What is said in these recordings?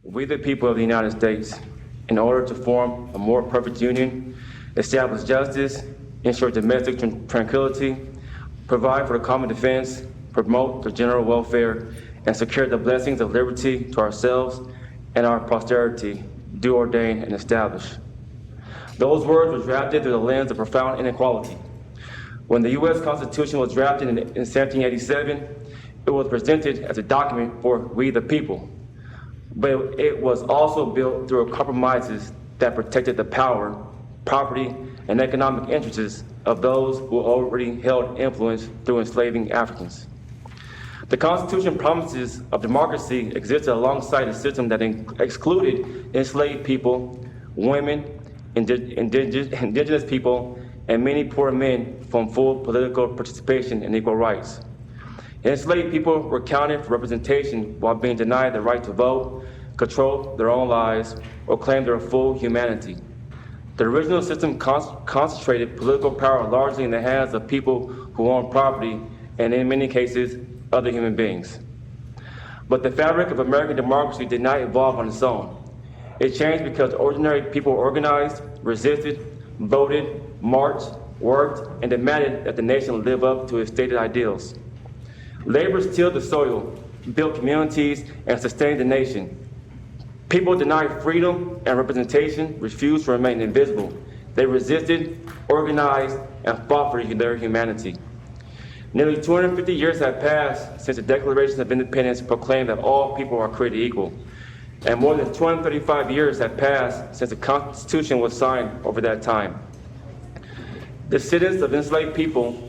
we the people of the United States, in order to form a more perfect union, establish justice, ensure domestic tranquility, provide for the common defense, promote the general welfare, and secure the blessings of liberty to ourselves and our posterity, do ordain and establish. Those words were drafted through the lens of profound inequality. When the U.S. Constitution was drafted in 1787, it was presented as a document for we the people, but it was also built through compromises that protected the power, property, and economic interests of those who already held influence through enslaving Africans. The Constitution promises of democracy existed alongside a system that excluded enslaved people, women, indigenous people, and many poor men from full political participation and equal rights. Enslaved people were counted for representation while being denied the right to vote, control their own lives, or claim their full humanity. The original system concentrated political power largely in the hands of people who owned property and, in many cases, other human beings. But the fabric of American democracy did not evolve on its own. It changed because ordinary people organized, resisted, voted, marched, worked, and demanded that the nation live up to its stated ideals. Labor tilled the soil, built communities, and sustained the nation. People denied freedom and representation, refused to remain invisible. They resisted, organized, and fought for their humanity. Nearly 250 years have passed since the Declaration of Independence proclaimed that all people are created equal. And more than 235 years have passed since the Constitution was signed over that time. Descendants of enslaved people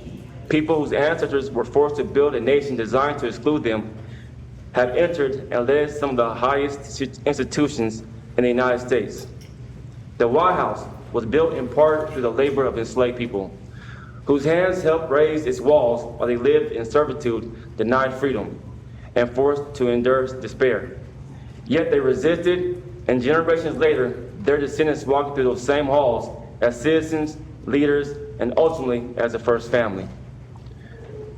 whose ancestors were forced to build a nation designed to exclude them, have entered and led some of the highest institutions in the United States. The White House was built in part through the labor of enslaved people, whose hands helped raise its walls while they lived in servitude, denied freedom, and forced to endure despair. Yet they resisted, and generations later, their descendants walked through those same halls as citizens, leaders, and ultimately as the first family.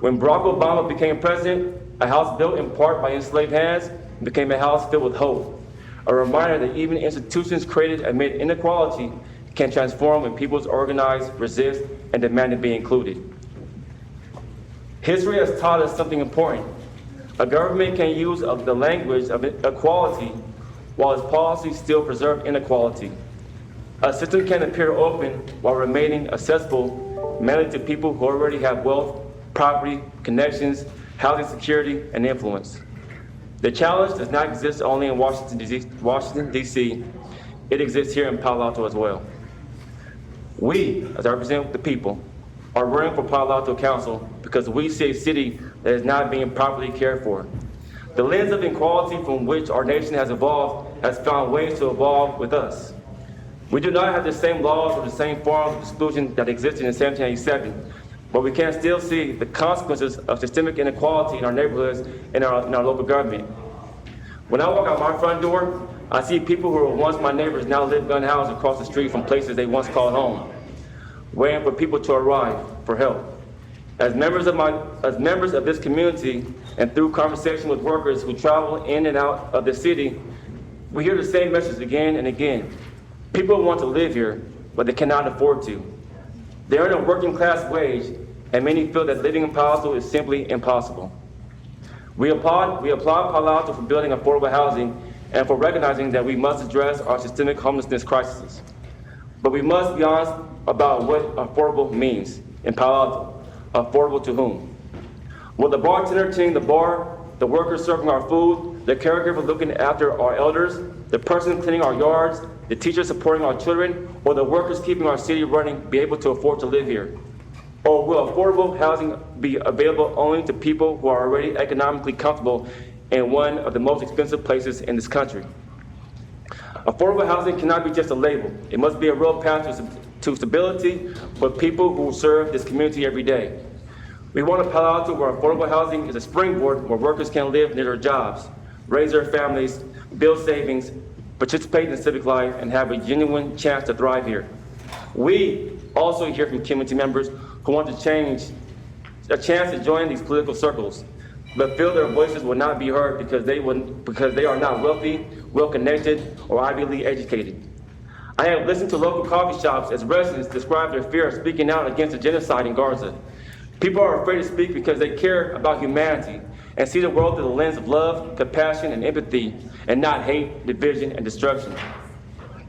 When Barack Obama became president, a house built in part by enslaved hands became a house filled with hope, a reminder that even institutions created amid inequality can transform when peoples organize, resist, and demand to be included. History has taught us something important. A government can use the language of equality while its policies still preserve inequality. A system can appear open while remaining accessible mainly to people who already have wealth, property, connections, housing security, and influence. The challenge does not exist only in Washington, D.C. It exists here in Palo Alto as well. We, as I represent the people, are running for Palo Alto Council because we see a city that is not being properly cared for. The lens of inequality from which our nation has evolved has found ways to evolve with us. We do not have the same laws or the same forms of exclusion that existed in 1787, but we can still see the consequences of systemic inequality in our neighborhoods and in our local government. When I walk out my front door, I see people who were once my neighbors now live unhoused across the street from places they once called home, waiting for people to arrive for help. As members of this community and through conversation with workers who travel in and out of the city, we hear the same message again and again. People want to live here, but they cannot afford to. They earn a working class wage, and many feel that living in Palo Alto is simply impossible. We applaud Palo Alto for building affordable housing and for recognizing that we must address our systemic homelessness crisis. But we must be honest about what affordable means in Palo Alto. Affordable to whom? Will the bartender tending the bar, the worker serving our food, the caregiver looking after our elders, the person cleaning our yards, the teacher supporting our children, or the workers keeping our city running be able to afford to live here? Or will affordable housing be available only to people who are already economically comfortable in one of the most expensive places in this country? Affordable housing cannot be just a label. It must be a real path to stability for people who serve this community every day. We want a Palo Alto where affordable housing is a springboard where workers can live near their jobs, raise their families, build savings, participate in civic life, and have a genuine chance to thrive here. We also hear from community members who want to change a chance to join these political circles. but feel their voices will not be heard because they are not wealthy, well-connected, or Ivy League educated. I have listened to local coffee shops as residents describe their fear of speaking out against the genocide in Gaza. People are afraid to speak because they care about humanity and see the world through the lens of love, compassion, and empathy, and not hate, division, and destruction.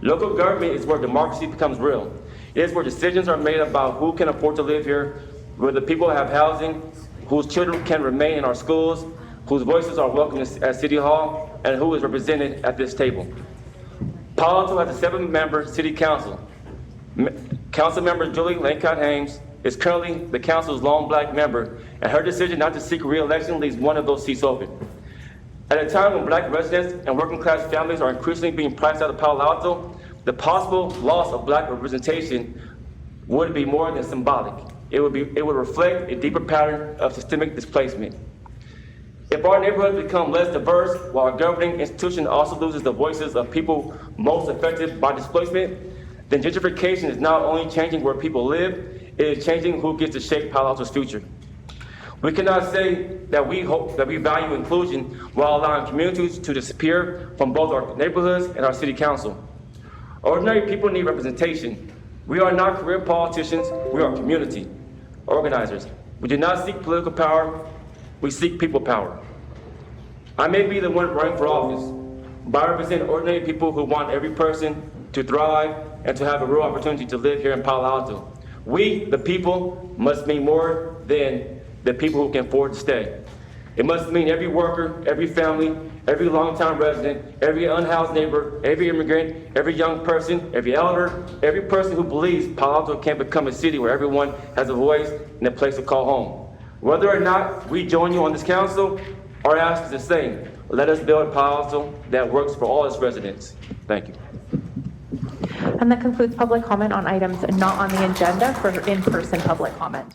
Local government is where democracy becomes real. It is where decisions are made about who can afford to live here, where the people have housing, whose children can remain in our schools, whose voices are welcome at City Hall, and who is represented at this table. Palo Alto has a 7-member City Council. Council member Julie Lancott-Hames is currently the council's lone black member, and her decision not to seek re-election leaves one of those seats open. At a time when black residents and working class families are increasingly being priced out of Palo Alto, the possible loss of black representation would be more than symbolic. It would reflect a deeper pattern of systemic displacement. If our neighborhoods become less diverse, while our governing institution also loses the voices of people most affected by displacement, then gentrification is not only changing where people live, it is changing who gets to shape Palo Alto's future. We cannot say that we value inclusion while allowing communities to disappear from both our neighborhoods and our city council. Ordinary people need representation. We are not career politicians, we are community organizers. We do not seek political power, we seek people power. I may be the one running for office, but I represent ordinary people who want every person to thrive and to have a real opportunity to live here in Palo Alto. We, the people, must mean more than the people who can afford to stay. It must mean every worker, every family, every longtime resident, every unhoused neighbor, every immigrant, every young person, every elder, every person who believes Palo Alto can become a city where everyone has a voice and a place to call home. Whether or not we join you on this council, our ask is the same. Let us build a Palo Alto that works for all its residents. Thank you. And that concludes public comment on items not on the agenda for in-person public comment.